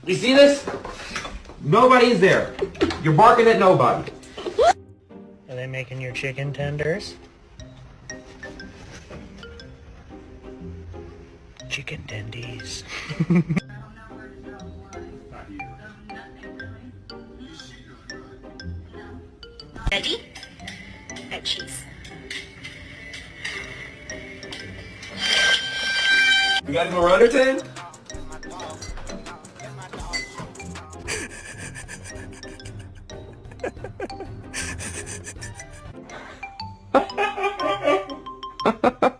You see this? Nobody's there. You're barking at nobody. Are they making your chicken tenders? Chicken tendies. Veggie and cheese. You got more under 10? Ha ha ha ha!